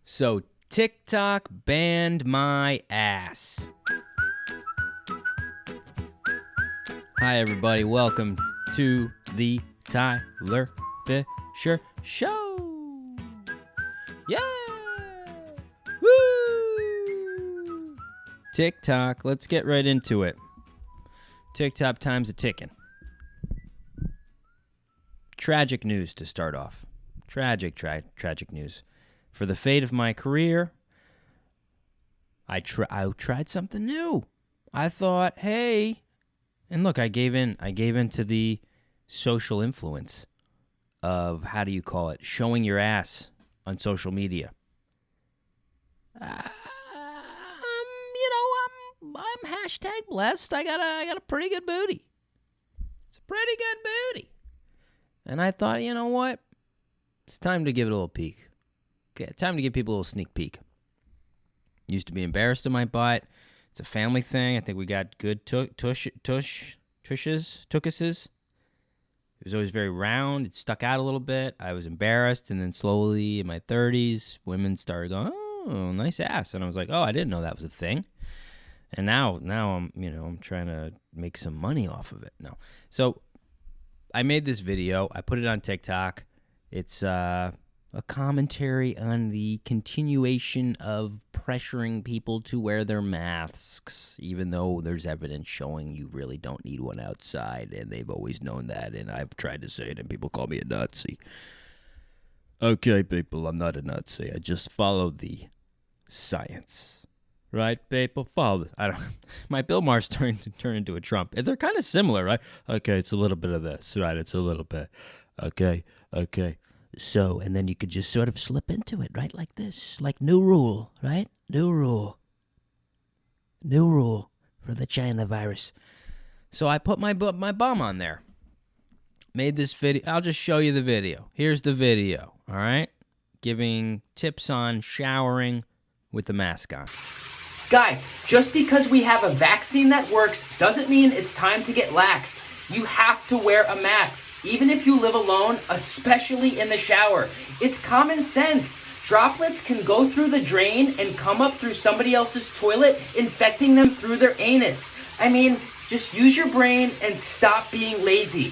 So TikTok banned my ass. Hi, everybody. Welcome to the Tyler Fischer Show. Yeah! Woo! TikTok. Let's get right into it. TikTok time's a ticking. Tragic news to start off. Tragic news. For the fate of my career, I tried something new. I thought, hey, and look, I gave in to the social influence of, how do you call it, showing your ass on social media. I'm hashtag blessed. I got a pretty good booty. It's a pretty good booty. And I thought, you know what? It's time to give it a little peek. Okay, time to give people a little sneak peek. Used to be embarrassed of my butt. It's a family thing. I think we got good tukuses. It was always very round. It stuck out a little bit. I was embarrassed, and then slowly in my 30s, women started going, "Oh, nice ass," and I was like, "Oh, I didn't know that was a thing." And now I'm trying to make some money off of it. No, so I made this video. I put it on TikTok. It's a commentary on the continuation of pressuring people to wear their masks, even though there's evidence showing you really don't need one outside, and they've always known that, and I've tried to say it, and people call me a Nazi. Okay, people, I'm not a Nazi. I just follow the science. Right, people? Follow this. My Bill Maher's turned into a Trump. They're kind of similar, right? Okay, it's a little bit of this, right? It's a little bit. Okay. So, and then you could just sort of slip into it, right? Like this. Like new rule, right? New rule for the China virus. So I put my bum on there. Made this video. I'll just show you the video. Here's the video, all right? Giving tips on showering with the mask on. Guys, just because we have a vaccine that works doesn't mean it's time to get laxed. You have to wear a mask. Even if you live alone, especially in the shower. It's common sense. Droplets can go through the drain and come up through somebody else's toilet, infecting them through their anus. I mean, just use your brain and stop being lazy.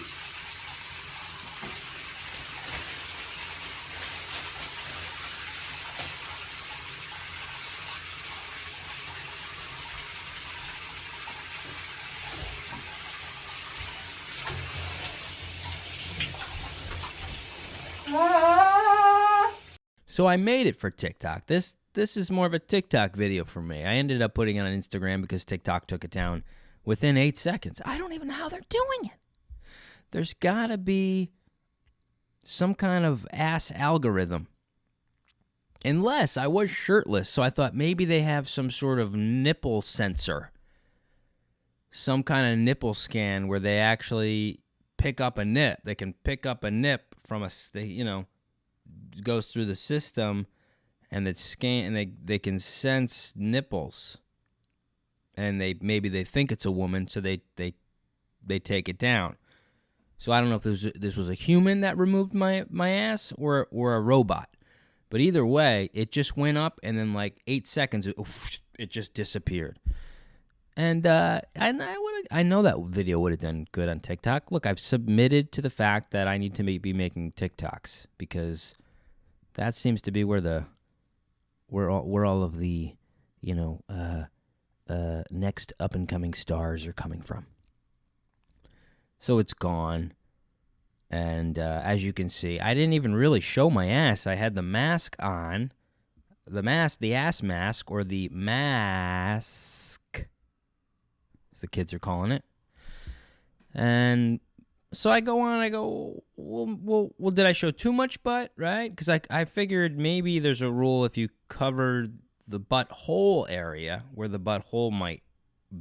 So I made it for TikTok. This is more of a TikTok video for me. I ended up putting it on Instagram because TikTok took it down within 8 seconds. I don't even know how they're doing it. There's got to be some kind of ass algorithm. Unless I was shirtless, so I thought maybe they have some sort of nipple sensor. Some kind of nipple scan where they actually pick up a nip. They can pick up a nip from goes through the system, and they scan, and they can sense nipples, and they think it's a woman, so they take it down. So I don't know if this was a human that removed my ass or a robot, but either way, it just went up, and then like 8 seconds, it just disappeared. And I know that video would have done good on TikTok. Look, I've submitted to the fact that I need to be making TikToks because that seems to be where all of the next up and coming stars are coming from. So it's gone, and as you can see, I didn't even really show my ass. I had the mask on, the ass mask, or the mask, as the kids are calling it, and. So I go on, well, did I show too much butt, right? Because I figured maybe there's a rule if you cover the butthole area where the butthole might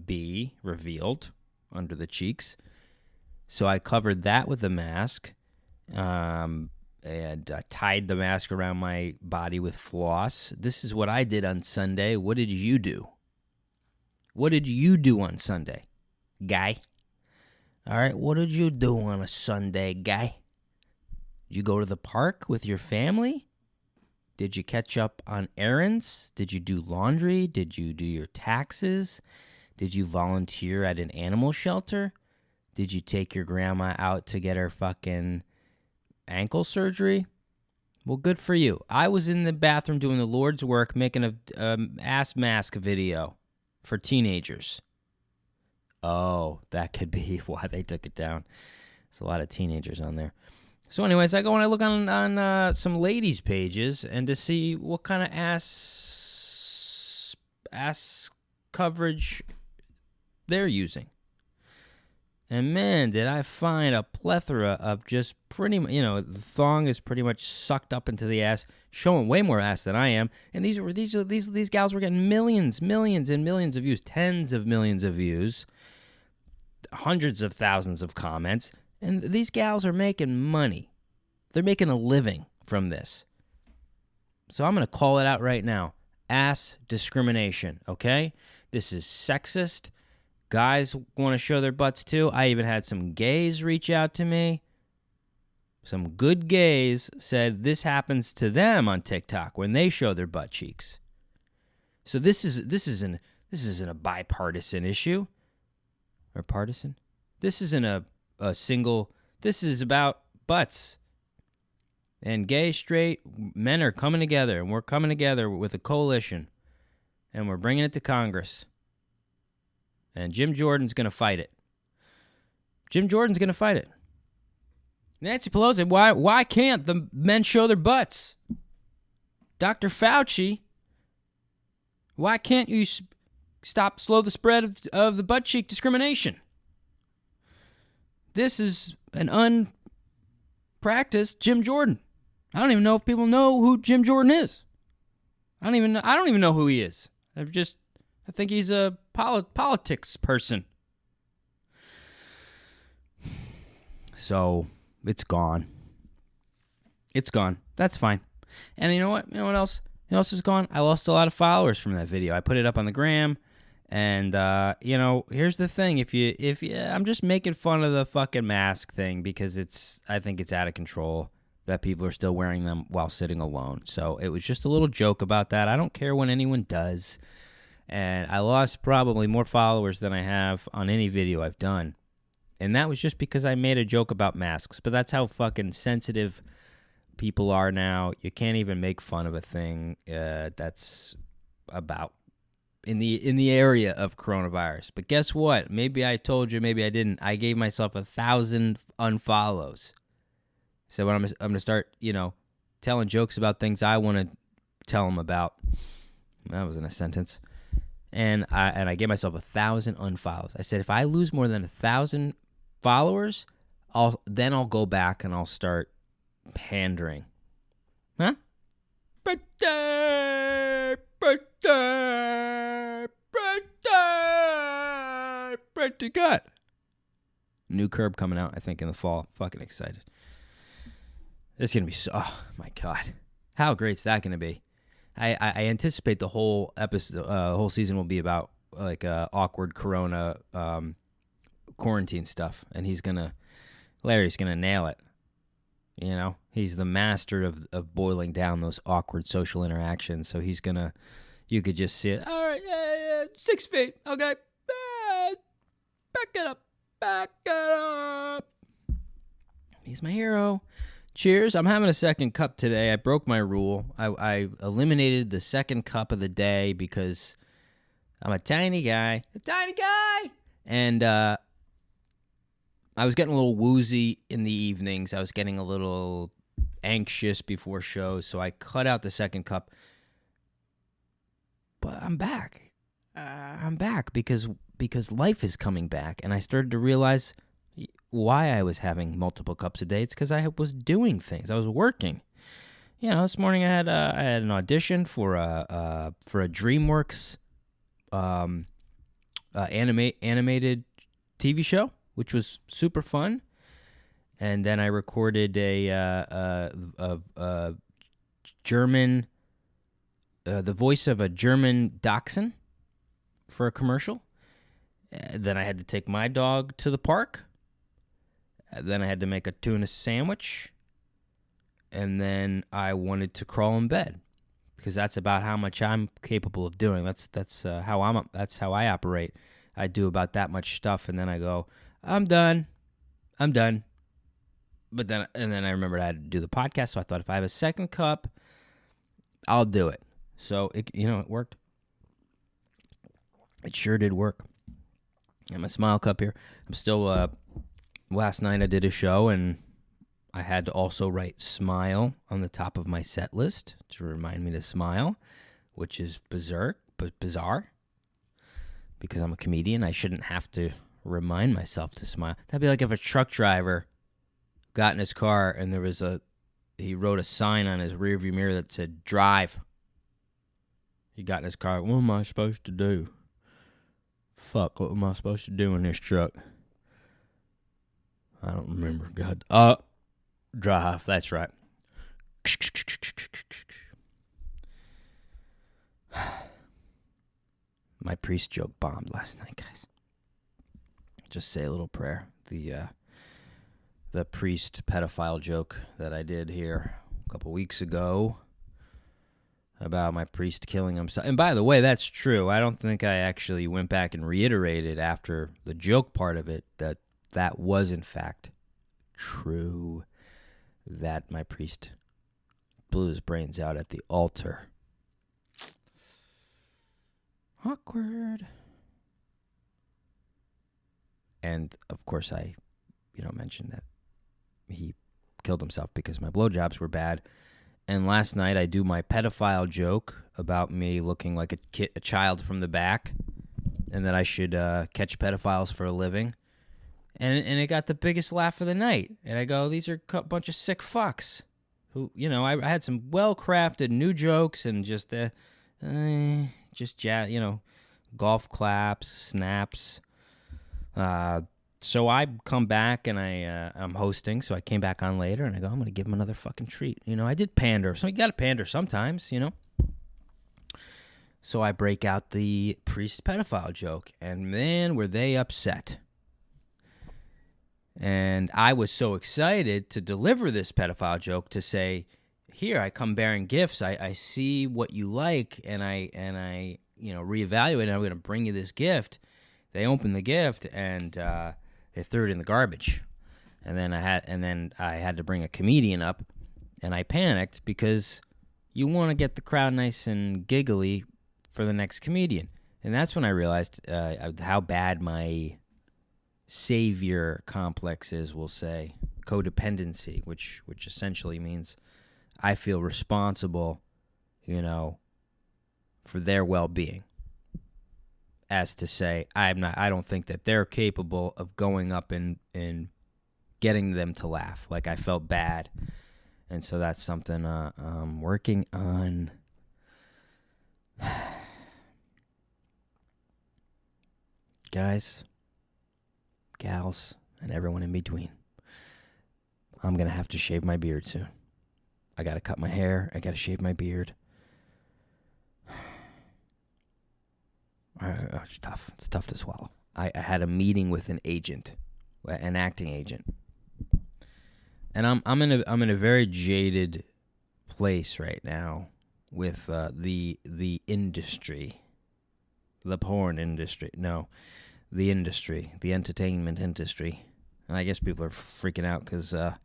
be revealed under the cheeks. So I covered that with the mask and tied the mask around my body with floss. This is what I did on Sunday. What did you do? What did you do on Sunday, guy? All right, what did you do on a Sunday, guy? Did you go to the park with your family? Did you catch up on errands? Did you do laundry? Did you do your taxes? Did you volunteer at an animal shelter? Did you take your grandma out to get her fucking ankle surgery? Well, good for you. I was in the bathroom doing the Lord's work, making a ass mask video for teenagers. Oh, that could be why they took it down. There's a lot of teenagers on there. So anyways, I go and I look on some ladies' pages and to see what kind of ass coverage they're using. And man, did I find a plethora of just pretty much, the thong is pretty much sucked up into the ass, showing way more ass than I am. And these gals were getting millions and millions of views, tens of millions of views, hundreds of thousands of comments. And these gals are making money. They're making a living from this. So I'm going to call it out right now. Ass discrimination, okay? This is sexist. Guys want to show their butts too. I even had some gays reach out to me. Some good gays said this happens to them on TikTok when they show their butt cheeks. So this isn't a bipartisan issue or partisan. This isn't a single. This is about butts. And gay, straight men are coming together, and we're coming together with a coalition, and we're bringing it to Congress. And Jim Jordan's going to fight it. Nancy Pelosi, why can't the men show their butts? Dr. Fauci, why can't you slow the spread of the butt cheek discrimination? This is an unpracticed Jim Jordan. I don't even know if people know who Jim Jordan is. I don't even know who he is. I think he's a politics person. So it's gone. That's fine. And you know what? You know what else? You know what else is gone? I lost a lot of followers from that video. I put it up on the gram, and here's the thing: if you, I'm just making fun of the fucking mask thing because I think it's out of control that people are still wearing them while sitting alone. So it was just a little joke about that. I don't care when anyone does. And I lost probably more followers than I have on any video I've done. And that was just because I made a joke about masks. But that's how fucking sensitive people are now. You can't even make fun of a thing that's about in the area of coronavirus. But guess what? Maybe I told you, maybe I didn't. I gave myself 1,000 unfollows. So when I'm going to start, telling jokes about things I want to tell them about. That wasn't a sentence. And I gave myself 1,000 unfollows. I said, if I lose more than 1,000 followers, I'll go back and I'll start pandering. Huh? Birthday! Cut. New Curb coming out, I think, in the fall. Fucking excited. It's going to be oh my God. How great's that going to be? I anticipate the whole episode, whole season will be about like awkward Corona quarantine stuff, and Larry's gonna nail it. He's the master of boiling down those awkward social interactions. So you could just see it. All right, 6 feet, okay, back it up. He's my hero. Cheers. I'm having a second cup today. I broke my rule. I eliminated the second cup of the day because I'm a tiny guy. And I was getting a little woozy in the evenings. I was getting a little anxious before shows, so I cut out the second cup. But I'm back. I'm back because life is coming back, and I started to realize why I was having multiple cups a day. It's because I was doing things. I was working. This morning I had an audition for a DreamWorks animated TV show, which was super fun. And then I recorded a German, the voice of a German dachshund for a commercial. Then I had to take my dog to the park. Then I had to make a tuna sandwich. And then I wanted to crawl in bed. because that's about how much I'm capable of doing. That's how I operate. I do about that much stuff, and then I go, I'm done. But then I remembered I had to do the podcast, so I thought if I have a second cup, I'll do it. So it worked. It sure did work. Got my smile cup here. I'm still. Last night I did a show, and I had to also write "smile" on the top of my set list to remind me to smile, which is bizarre, because I'm a comedian. I shouldn't have to remind myself to smile. That'd be like if a truck driver got in his car and he wrote a sign on his rearview mirror that said "drive." He got in his car. What am I supposed to do? Fuck, what am I supposed to do in this truck? I don't remember. God. Drive. That's right. My priest joke bombed last night, guys. Just say a little prayer. The priest pedophile joke that I did here a couple weeks ago about my priest killing himself. And by the way, that's true. I don't think I actually went back and reiterated after the joke part of it that was in fact true, that my priest blew his brains out at the altar. Awkward. And of course I mentioned that he killed himself because my blowjobs were bad. And last night I do my pedophile joke about me looking like a child from the back, and that I should catch pedophiles for a living. And it got the biggest laugh of the night. And I go, these are a bunch of sick fucks. Who, I had some well-crafted new jokes and just golf claps, snaps. So I come back and I'm hosting, so I came back on later, and I go, I'm going to give him another fucking treat. I did pander, so you got to pander sometimes, So I break out the priest pedophile joke, and man, were they upset. And I was so excited to deliver this pedophile joke, to say, here, I come bearing gifts. I see what you like, and I reevaluate, and I'm going to bring you this gift. They opened the gift, and they threw it in the garbage. And then I had to bring a comedian up, and I panicked because you want to get the crowd nice and giggly for the next comedian. And that's when I realized how bad my savior complex is, we'll say. Codependency, which essentially means I feel responsible, for their well-being. As to say, I don't think that they're capable of going up and getting them to laugh. Like, I felt bad. And so that's something I'm working on. Guys, gals, and everyone in between, I'm going to have to shave my beard soon. I got to cut my hair. I got to shave my beard. It's tough. It's tough to swallow. I had a meeting with an agent, an acting agent, and I'm in a very jaded place right now with the industry, the porn industry. No, the industry, the entertainment industry. And I guess people are freaking out because a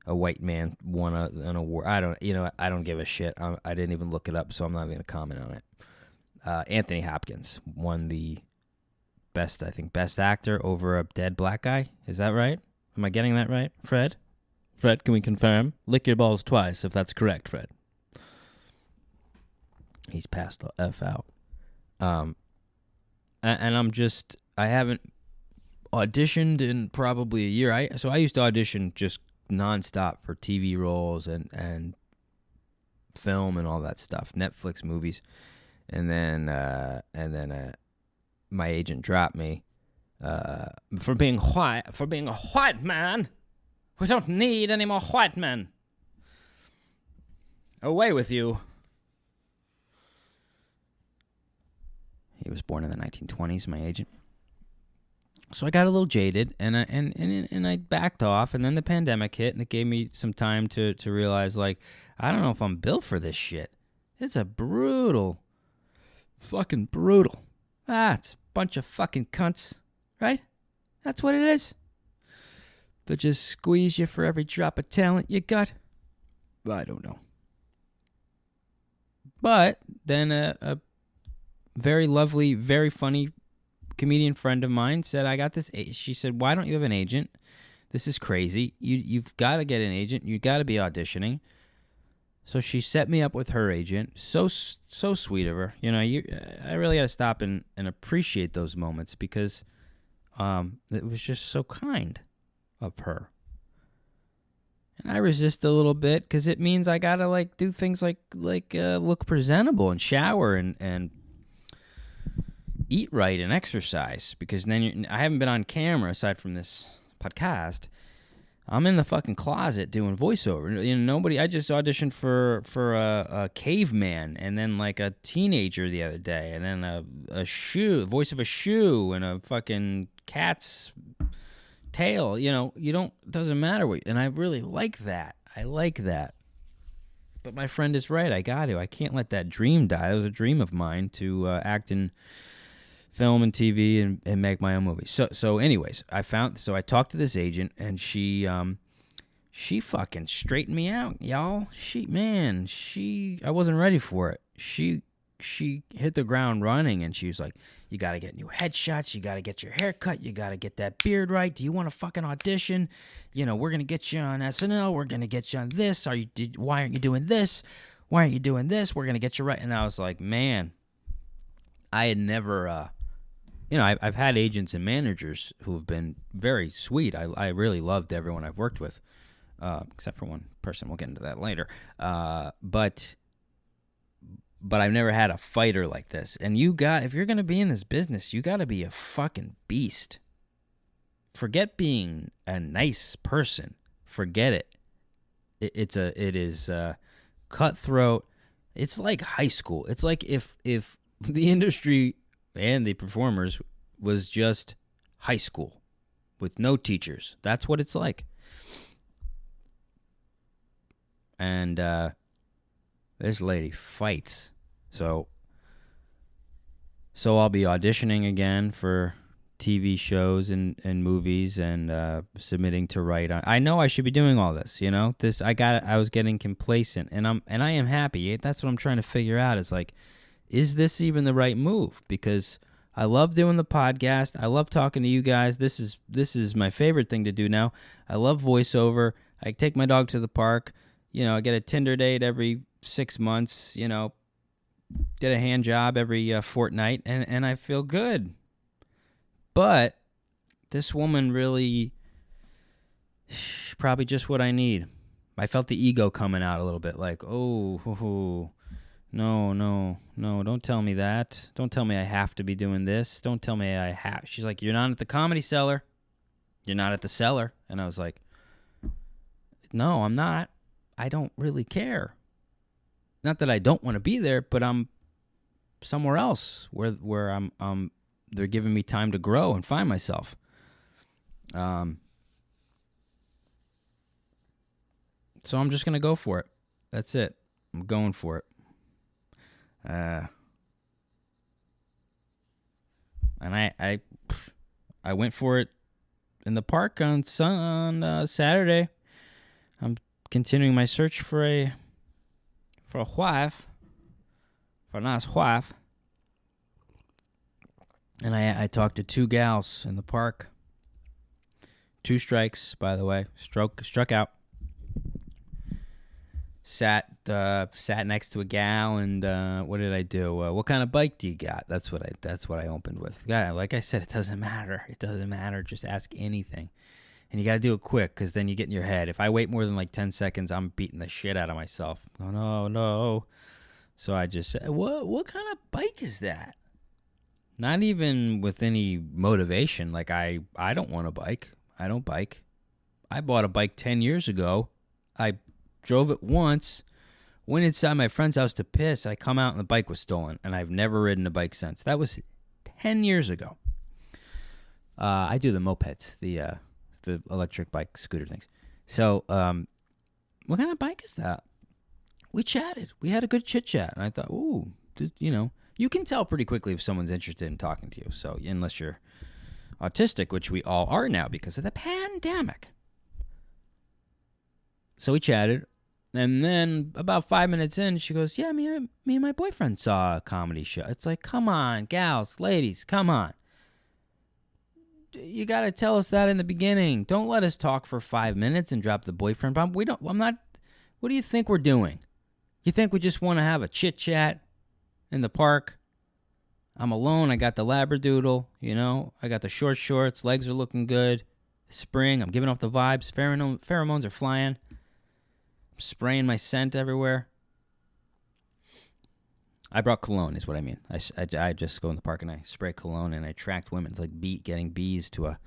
white man won an award. I don't give a shit. I didn't even look it up, so I'm not going to comment on it. Anthony Hopkins won the best actor over a dead black guy. Is that right? Am I getting that right, Fred? Fred, can we confirm? Lick your balls twice if that's correct, Fred. He's passed the F out. And I haven't auditioned in probably a year. I used to audition just nonstop for TV roles and film and all that stuff, Netflix movies. And then my agent dropped me for being white. For being a white man, we don't need any more white men. Away with you. He was born in the 1920s. My agent. So I got a little jaded, and I backed off. And then the pandemic hit, and it gave me some time to realize, like, I don't know if I'm built for this shit. It's a brutal, fucking brutal. It's a bunch of fucking cunts, right? That's what it is. They'll just squeeze you for every drop of talent you got. I don't know. But then a very lovely, very funny comedian friend of mine said, I got this. She said, why don't you have an agent? This is crazy. You've got to get an agent. You got to be auditioning. So she set me up with her agent. So sweet of her. You know, I really got to stop and appreciate those moments because it was just so kind of her. And I resist a little bit because it means I gotta like do things like look presentable and shower and eat right and exercise, because then I haven't been on camera aside from this podcast. I'm in the fucking closet doing voiceover. You know, I just auditioned for a caveman and then like a teenager the other day, and then a shoe, voice of a shoe, and a fucking cat's tail. You know, it doesn't matter what, and I really like that. I like that. But my friend is right. I can't let that dream die. It was a dream of mine to act in film and TV and make my own movies. So anyways, I talked to this agent, and she fucking straightened me out, y'all. I wasn't ready for it. She hit the ground running, and she was like, you got to get new headshots. You got to get your hair cut. You got to get that beard right. Do you want to fucking audition? You know, we're going to get you on SNL. We're going to get you on this. Why aren't you doing this? Why aren't you doing this? We're going to get you right. And I was like, man, I had never, I've had agents and managers who have been very sweet. I really loved everyone I've worked with, except for one person. We'll get into that later. But I've never had a fighter like this. And if you're going to be in this business, you got to be a fucking beast. Forget being a nice person. Forget it. It is cutthroat. It's like high school. It's like if the industry and the performers was just high school with no teachers. That's what it's like. And this lady fights. So I'll be auditioning again for TV shows and movies and submitting to write on. I know I should be doing all this, you know. I was getting complacent, and I am happy. That's what I'm trying to figure out, is like, is this even the right move? Because I love doing the podcast. I love talking to you guys. This is my favorite thing to do now. I love voiceover. I take my dog to the park. You know, I get a Tinder date every 6 months, you know, get a hand job every fortnight, and I feel good. But this woman really, probably just what I need. I felt the ego coming out a little bit, like, no, don't tell me that. Don't tell me I have to be doing this. Don't tell me I have. She's like, you're not at the Comedy Cellar. You're not at the Cellar. And I was like, no, I'm not. I don't really care. Not that I don't want to be there, but I'm somewhere else where I'm they're giving me time to grow and find myself. So I'm just going to go for it. That's it. I'm going for it. And I went for it in the park on Saturday. I'm continuing my search for a wife, for a nice wife. And I talked to 2 gals in the park. 2 strikes, by the way. Struck out. Sat next to a gal, and what did I do? What kind of bike do you got? That's what I opened with. Yeah, like I said, it doesn't matter. It doesn't matter. Just ask anything. And you got to do it quick, because then you get in your head. If I wait more than like 10 seconds, I'm beating the shit out of myself. Oh, no. So I just said, what kind of bike is that? Not even with any motivation. Like, I don't want a bike. I don't bike. I bought a bike 10 years ago. I drove it once, went inside my friend's house to piss. I come out and the bike was stolen, and I've never ridden a bike since. That was 10 years ago. I do the mopeds, the electric bike scooter things. So, what kind of bike is that? we chatted. We had a good chit chat, and I thought, ooh, you can tell pretty quickly if someone's interested in talking to you. So unless you're autistic, which we all are now because of the pandemic. So we chatted, and then about 5 minutes in, she goes, yeah, me and my boyfriend saw a comedy show. It's like, come on, gals, ladies, come on. You got to tell us that in the beginning. Don't let us talk for 5 minutes and drop the boyfriend bomb. What do you think we're doing? You think we just want to have a chit chat in the park? I'm alone. I got the Labradoodle, I got the short shorts. Legs are looking good. Spring. I'm giving off the vibes. Pheromones are flying. I'm spraying my scent everywhere. I brought cologne is what I mean. I just go in the park and I spray cologne and I attract women. It's like getting bees to a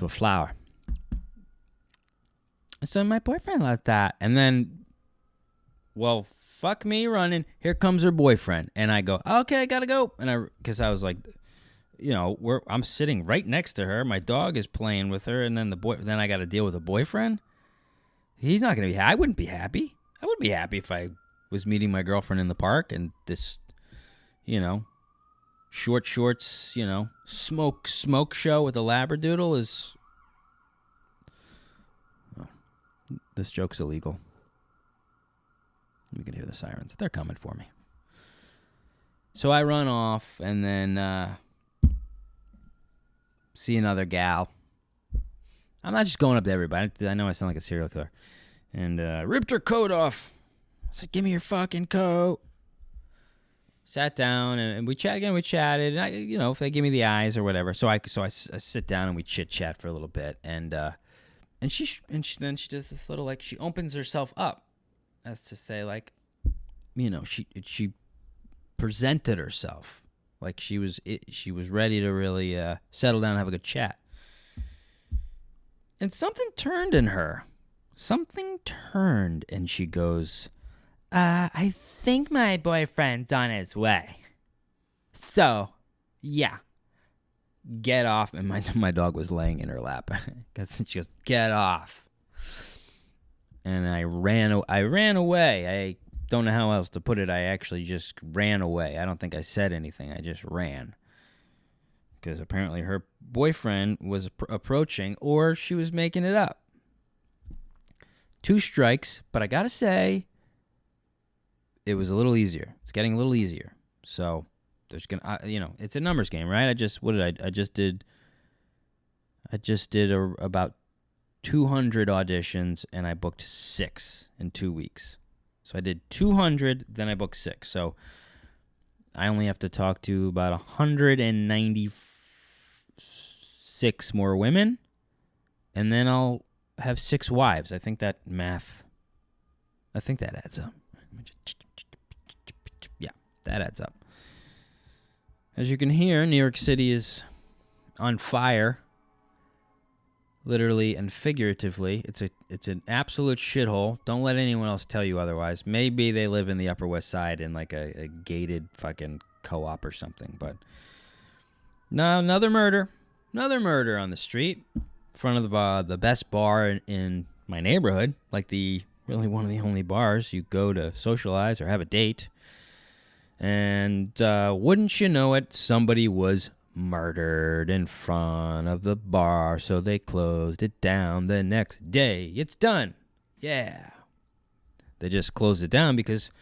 flower. So my boyfriend liked that. And then, well, fuck me running. Here comes her boyfriend. And I go, okay, I gotta go. And because I was like, I'm sitting right next to her. My dog is playing with her. And then then I got to deal with a boyfriend. He's not going to be I wouldn't be happy. I would be happy if I was meeting my girlfriend in the park and this, short shorts, smoke show with a Labradoodle is... Oh, this joke's illegal. We can hear the sirens. They're coming for me. So I run off and then see another gal. I'm not just going up to everybody. I know I sound like a serial killer. And ripped her coat off. I said, give me your fucking coat. Sat down and we chat again. We chatted. And if they give me the eyes or whatever. So I sit down and we chit chat for a little bit. And she then she does this little, like, she opens herself up, as to say, like, she presented herself like she was ready to really settle down and have a good chat. And something turned in her. And she goes, I think my boyfriend's on his way. So, yeah. Get off. And my dog was laying in her lap. Because she goes, get off. And I ran away. I don't know how else to put it. I actually just ran away. I don't think I said anything. I just ran. Because apparently her boyfriend was approaching, or she was making it up. 2 strikes, but I gotta say, it was a little easier. It's getting a little easier. So there's it's a numbers game, right? I just did about 200 auditions, and I booked 6 in 2 weeks. So I did 200, then I booked 6. So I only have to talk to about 196 more women, and then I'll have 6 wives. I think that adds up. Yeah, that adds up. As you can hear, New York City is on fire, literally and figuratively. It's an absolute shithole. Don't let anyone else tell you otherwise. Maybe they live in the Upper West Side in like a gated fucking co-op or something. But no, another murder on the street, in front of the best bar in my neighborhood, like really one of the only bars you go to socialize or have a date. And wouldn't you know it, somebody was murdered in front of the bar, so they closed it down the next day. It's done. Yeah. They just closed it down because,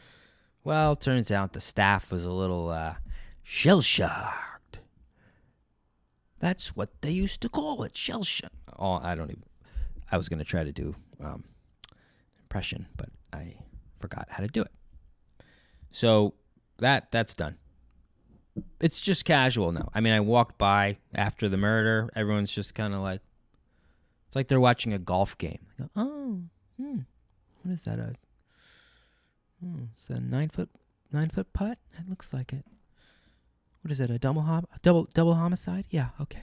well, turns out the staff was a little shell-shocked. That's what they used to call it, shell-shocked. Oh, I was going to try to do impression, but I forgot how to do it. So that's done. It's just casual now. I mean, I walked by after the murder. Everyone's just kind of like, it's like they're watching a golf game. They go, what is that? Is that a 9-foot putt? It looks like it. What is it? A double homicide? Yeah, okay.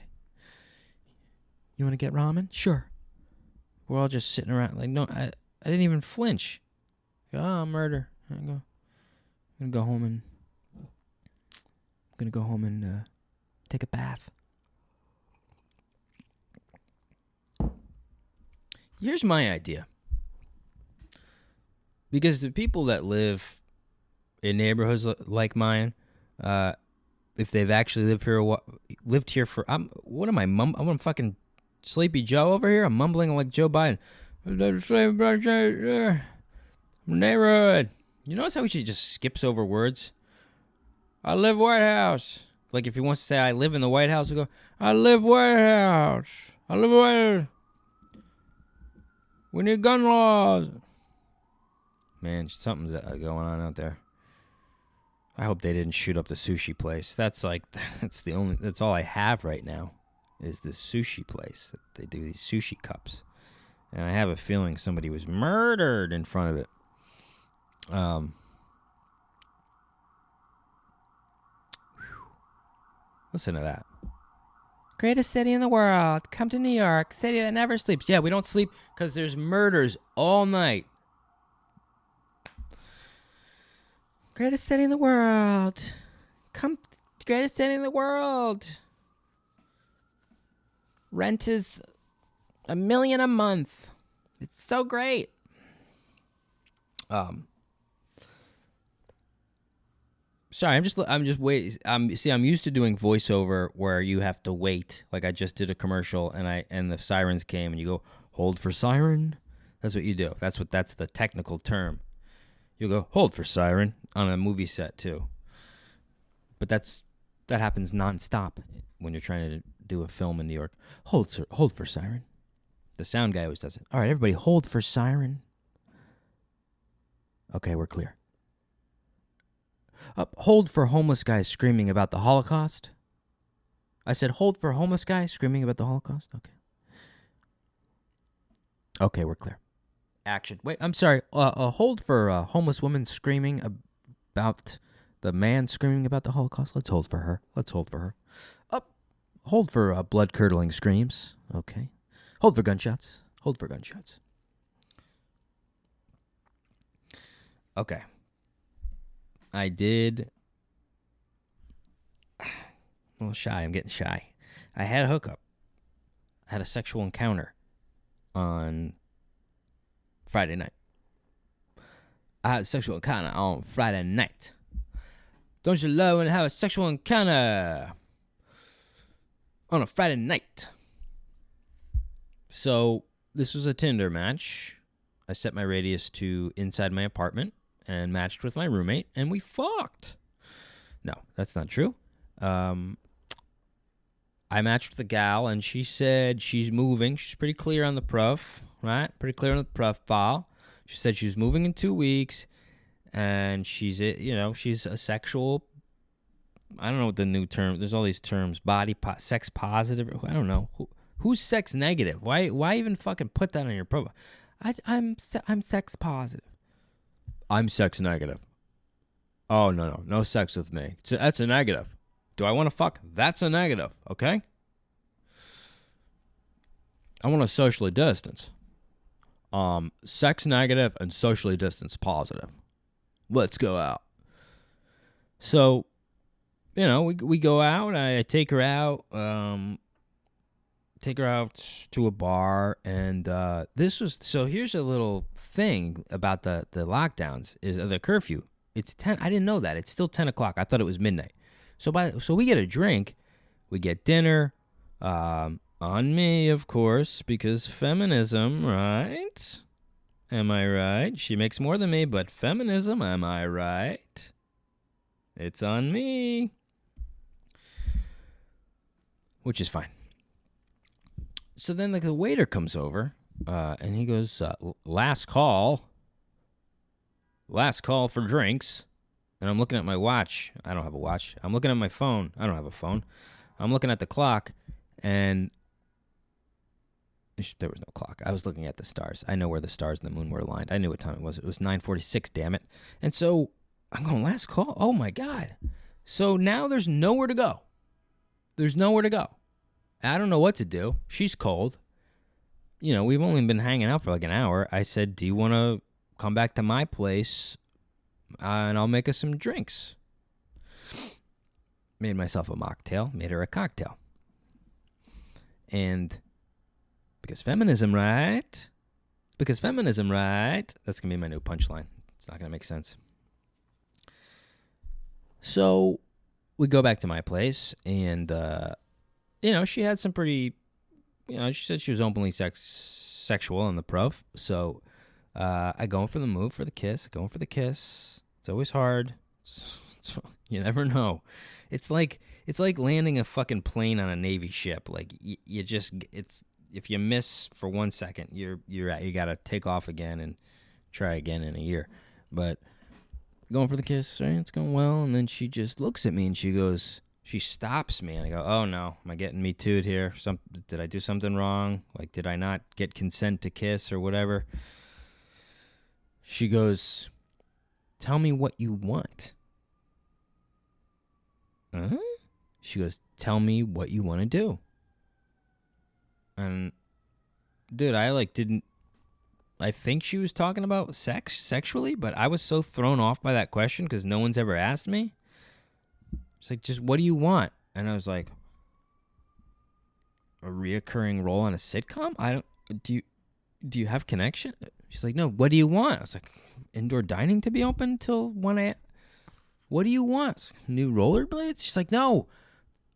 You want to get ramen? Sure. We're all just sitting around like, no, I didn't even flinch. Murder. I'm gonna go home and take a bath. Here's my idea. Because the people that live in neighborhoods like mine, if they've actually lived here for, what am I, I'm fucking Sleepy Joe over here? I'm mumbling like Joe Biden. Neighborhood. You notice how he just skips over words? I live White House. Like if he wants to say I live in the White House, he'll go, I live White House. I live White House. We need gun laws. Man, something's going on out there. I hope they didn't shoot up the sushi place. That's all I have right now is this sushi place. They do these sushi cups. And I have a feeling somebody was murdered in front of it. Listen to that. Greatest city in the world. Come to New York, city that never sleeps. Yeah, we don't sleep because there's murders all night. Greatest city in the world. Come, greatest city in the world. Rent is $1 million a month. It's so great. Sorry, I'm just wait. I'm used to doing voiceover where you have to wait. Like I just did a commercial and the sirens came and you go, hold for siren. That's what you do. That's the technical term. You go, hold for siren on a movie set too. But that happens nonstop when you're trying to do a film in New York. Hold for siren. The sound guy always does it. All right, everybody, hold for siren. Okay, we're clear. Hold for homeless guy screaming about the Holocaust. I said, hold for homeless guy screaming about the Holocaust. Okay. Okay, we're clear. Action. Wait, I'm sorry. Hold for homeless woman screaming about the man screaming about the Holocaust. Let's hold for her. Hold for blood-curdling screams. Okay. Hold for gunshots. Okay. I did. I'm a little shy. I'm getting shy. I had a hookup. I had a sexual encounter on Friday night. I had a sexual encounter on Friday night. Don't you love when you have a sexual encounter on a Friday night? So, this was a Tinder match. I set my radius to inside my apartment and matched with my roommate, and we fucked. No, that's not true. I matched with a gal, and she said she's moving. She's pretty clear on the prof, right? Pretty clear on the profile. She said she's moving in 2 weeks, and she's a sexual. I don't know what the new term. There's all these terms. Sex positive. I don't know. Who's sex negative? Why even fucking put that on your profile? I'm sex positive. I'm sex negative. Oh, no sex with me. That's a negative. Do I want to fuck? That's a negative, okay? I want to socially distance. Sex negative and socially distance positive. Let's go out. So, we go out. I take her out. Take her out to a bar, and here's a little thing about the lockdowns is the curfew. It's 10. I didn't know that. It's still 10 o'clock. I thought it was midnight. So we get a drink, we get dinner, on me, of course, because feminism, right? Am I right? She makes more than me, but feminism, am I right? It's on me. Which is fine. So then the waiter comes over, and he goes, last call for drinks. And I'm looking at my watch. I don't have a watch. I'm looking at my phone. I don't have a phone. I'm looking at the clock, and there was no clock. I was looking at the stars. I know where the stars and the moon were aligned. I knew what time it was. It was 9:46, damn it. And so I'm going, last call? Oh, my God. So now there's nowhere to go. I don't know what to do. She's cold. We've only been hanging out for like an hour. I said, do you want to come back to my place and I'll make us some drinks? Made myself a mocktail, made her a cocktail. And because feminism, right? That's going to be my new punchline. It's not going to make sense. So we go back to my place, and, she had some pretty, she said she was openly sexual in the prof. So I go in for the move, for the kiss. It's always hard. You never know. It's like landing a fucking plane on a Navy ship. Like you just, if you miss for 1 second, you got to take off again and try again in a year. But going for the kiss, right? It's going well, and then she just looks at me and she stops me, and I go, "Oh no, am I getting me too'd here? Did I do something wrong? Like, did I not get consent to kiss or whatever?" She goes, "Tell me what you want." Huh? She goes, "Tell me what you want to do." And dude, I think she was talking about sexually, but I was so thrown off by that question because no one's ever asked me. It's like, just what do you want? And I was like, a reoccurring role on a sitcom? Do you have connection? She's like, no, what do you want? I was like, indoor dining to be open till 1 a.m. What do you want? New rollerblades? She's like, no.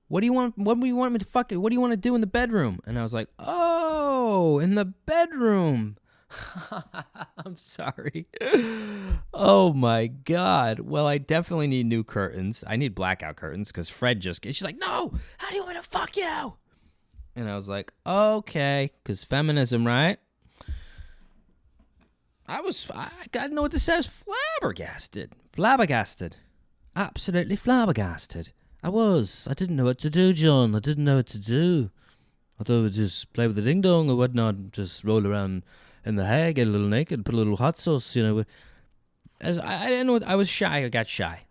What do you want? What do you want me to fucking? What do you want to do in the bedroom? And I was like, oh, in the bedroom. I'm sorry. Oh my God. Well, I definitely need new curtains. I need blackout curtains because she's like, no, how do you want me to fuck you? And I was like, okay, because feminism, right? I gotta know what to say. I was flabbergasted. Absolutely flabbergasted. I didn't know what to do, John. I didn't know what to do. I thought I would just play with the ding dong or whatnot, just roll around in the hair, get a little naked, put a little hot sauce, I didn't know. I was shy. I got shy.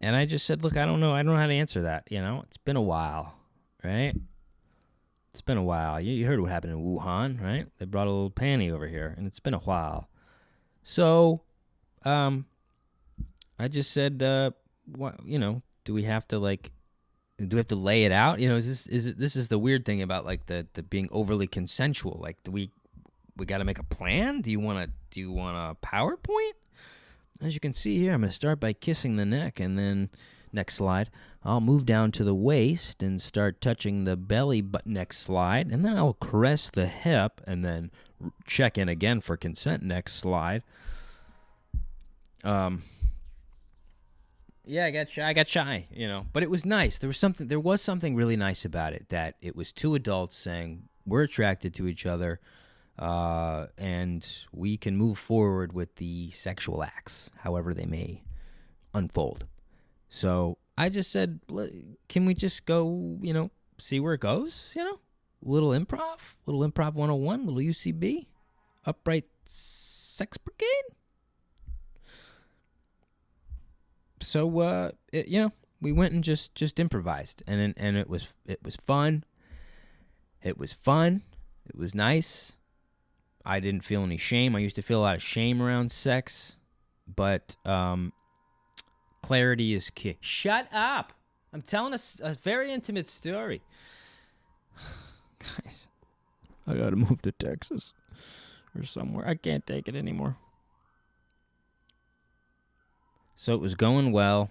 And I just said, look, I don't know how to answer that. It's been a while, right? It's been a while. You heard what happened in Wuhan, right? They brought a little panty over here, and it's been a while. So, I just said, what, do we have to lay it out? This is the weird thing about like the being overly consensual. Like, we got to make a plan? Do you want a PowerPoint? As you can see here, I'm going to start by kissing the neck, and then next slide, I'll move down to the waist and start touching the belly button. Next slide, and then I'll caress the hip, and then check in again for consent. Next slide. Yeah, I got shy, but it was nice. There was something really nice about it, that it was two adults saying we're attracted to each other, and we can move forward with the sexual acts, however they may unfold. So I just said, can we just go, see where it goes, little improv 101, little UCB, upright sex brigade. So, we went and just improvised, and it was fun. It was fun. It was nice. I didn't feel any shame. I used to feel a lot of shame around sex, but clarity is key. Shut up! I'm telling a very intimate story. Guys, I gotta move to Texas or somewhere. I can't take it anymore. So it was going well.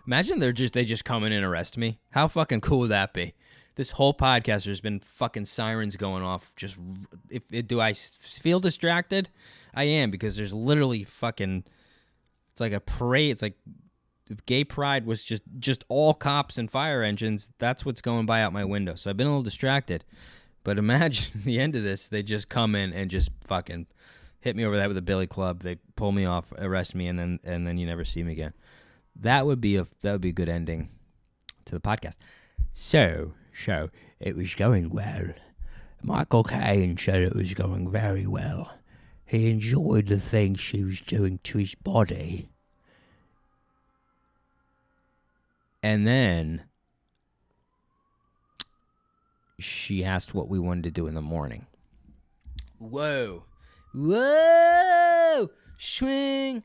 Imagine they just come in and arrest me. How fucking cool would that be? This whole podcast, there's been fucking sirens going off. Do I feel distracted? I am, because there's literally fucking, it's like a parade. It's like if gay pride was just all cops and fire engines, that's what's going by out my window. So I've been a little distracted. But imagine the end of this, they just come in and just fucking hit me over the head with a billy club. They pull me off, arrest me, and then you never see me again. That would be a good ending to the podcast. So it was going well. Michael Caine said it was going very well. He enjoyed the things she was doing to his body. And then she asked what we wanted to do in the morning. Whoa. Swing.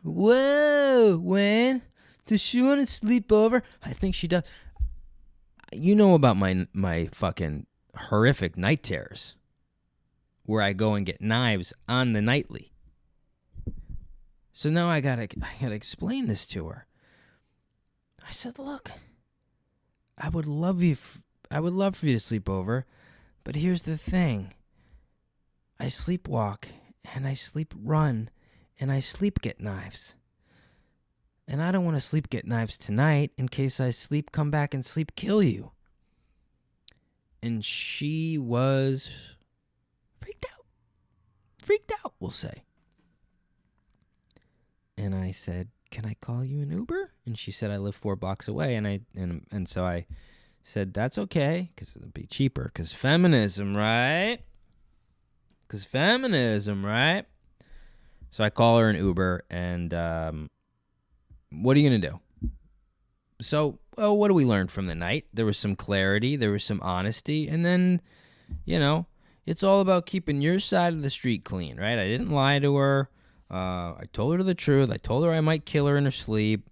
Whoa. When? Does she want to sleep over? I think she does. You know about my fucking horrific night terrors. where I go and get knives on the nightly. So now I gotta explain this to her. I said, look, I would love for you to sleep over, but here's the thing. I sleepwalk, and I sleep run, and I sleep get knives. And I don't want to sleep get knives tonight in case I sleep come back and sleep kill you. And she was freaked out, we'll say. And I said, can I call you an Uber? And she said, I live 4 blocks away. And so I said, that's okay, because it'll be cheaper, because feminism, right? So I call her an Uber, and what are you going to do? So, what do we learn from the night? There was some clarity, there was some honesty, and then, it's all about keeping your side of the street clean, right? I didn't lie to her. I told her the truth. I told her I might kill her in her sleep,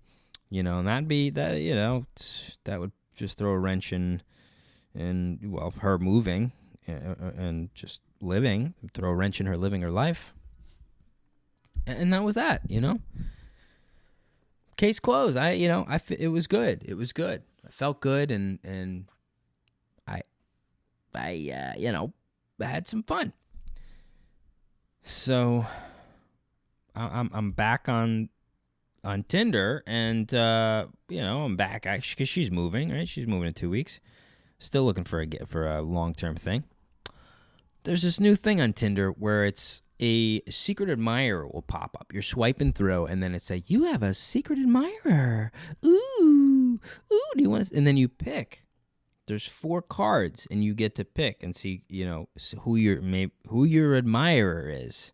and that would just throw a wrench in her moving and just living, throw a wrench in her living her life. And that was that, Case closed. It was good. It was good. I felt good, and I had some fun. So I'm back on Tinder, and I'm back actually because she's moving, right? She's moving in 2 weeks. Still looking for a long-term thing. There's this new thing on Tinder where it's a secret admirer will pop up. You're swiping through, and then it's like, you have a secret admirer. Ooh, do you want to? And then you pick. There's 4 cards, and you get to pick and see, who your admirer is.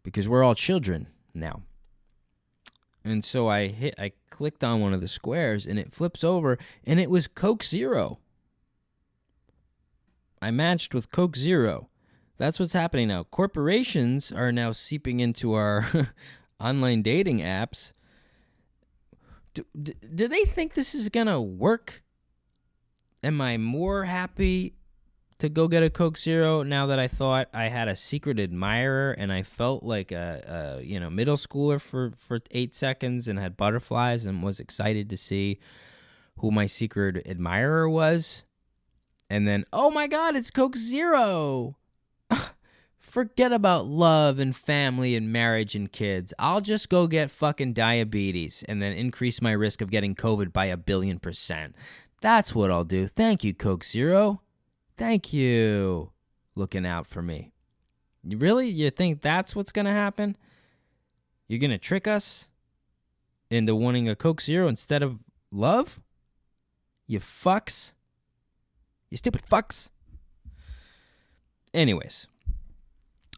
Because we're all children now. And so I clicked on one of the squares, and it flips over, and it was Coke Zero. I matched with Coke Zero. That's what's happening now. Corporations are now seeping into our online dating apps. Do they think this is going to work? Am I more happy to go get a Coke Zero now that I thought I had a secret admirer and I felt like a middle schooler for 8 seconds and had butterflies and was excited to see who my secret admirer was? And then, oh my God, it's Coke Zero. Forget about love and family and marriage and kids. I'll just go get fucking diabetes and then increase my risk of getting COVID by 1,000,000,000%. That's what I'll do. Thank you, Coke Zero. Thank you. Looking out for me. You think that's what's going to happen? You're going to trick us into wanting a Coke Zero instead of love? You fucks. You stupid fucks. Anyways.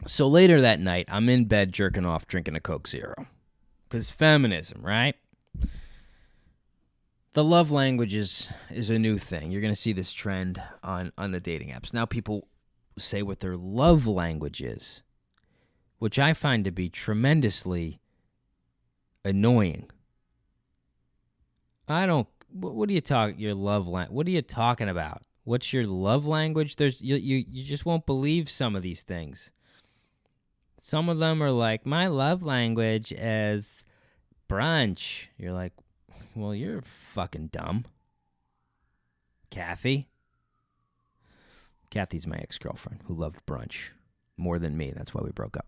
So later that night, I'm in bed jerking off, drinking a Coke Zero. Because feminism, right? The love language is a new thing. You're going to see this trend on the dating apps. Now people say what their love language is, which I find to be tremendously annoying. What are you talking? Your love language? What are you talking about? What's your love language? You just won't believe some of these things. Some of them are like, my love language is brunch. You're like, well, you're fucking dumb. Kathy's my ex-girlfriend who loved brunch more than me. That's why we broke up.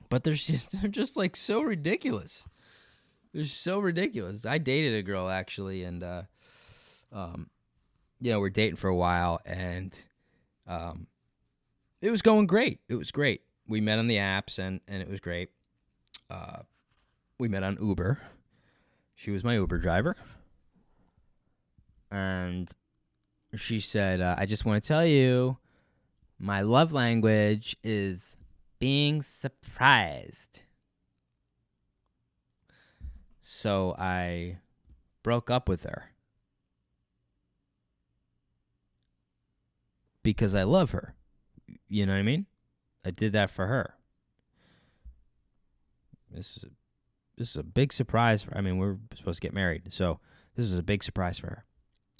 But they're just like so ridiculous. They're so ridiculous. I dated a girl actually, and we're dating for a while, and it was going great. It was great. We met on the apps, and it was great. We met on Uber. She was my Uber driver. And she said, I just want to tell you, my love language is being surprised. So I broke up with her. Because I love her. You know what I mean? I did that for her. This is a big surprise. We're supposed to get married, so this is a big surprise for her.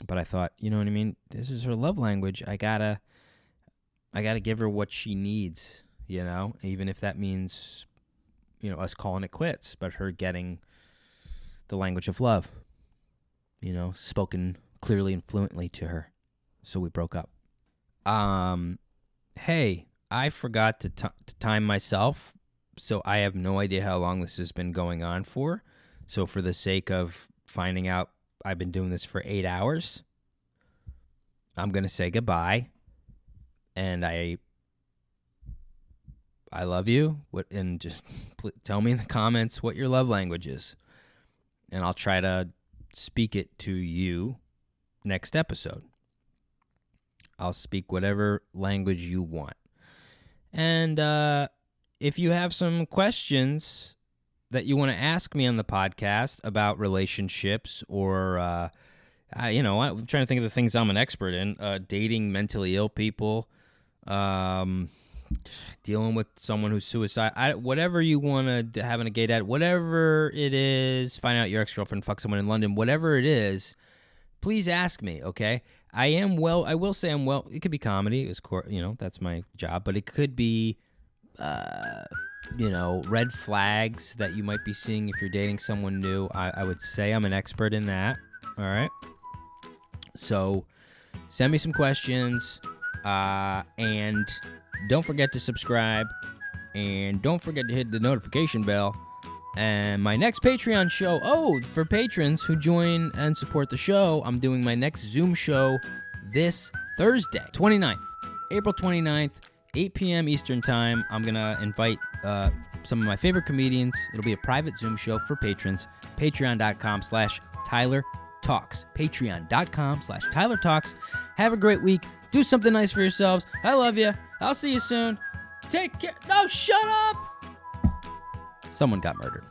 But I thought, you know what I mean? This is her love language. I gotta I got to give her what she needs, even if that means, us calling it quits, but her getting the language of love, spoken clearly and fluently to her. So we broke up. Hey, I forgot to time myself, so I have no idea how long this has been going on for. So for the sake of finding out I've been doing this for 8 hours, I'm going to say goodbye. And I love you. And just tell me in the comments what your love language is. And I'll try to speak it to you next episode. I'll speak whatever language you want. And if you have some questions that you want to ask me on the podcast about relationships or, I'm trying to think of the things I'm an expert in, dating mentally ill people, dealing with someone who's suicidal, whatever you want to have in a gay dad, whatever it is, find out your ex-girlfriend fucked someone in London, whatever it is, please ask me, okay? I will say I'm well, it could be comedy, that's my job, but it could be, red flags that you might be seeing if you're dating someone new. I would say I'm an expert in that, all right? So send me some questions, and don't forget to subscribe, and don't forget to hit the notification bell. And my next Patreon show, for patrons who join and support the show, I'm doing my next Zoom show this Thursday, April 29th, 8 p.m. Eastern Time. I'm going to invite some of my favorite comedians. It'll be a private Zoom show for patrons. Patreon.com/Tyler Talks. Patreon.com/Tyler Talks. Have a great week. Do something nice for yourselves. I love you. I'll see you soon. Take care. No, shut up. Someone got murdered.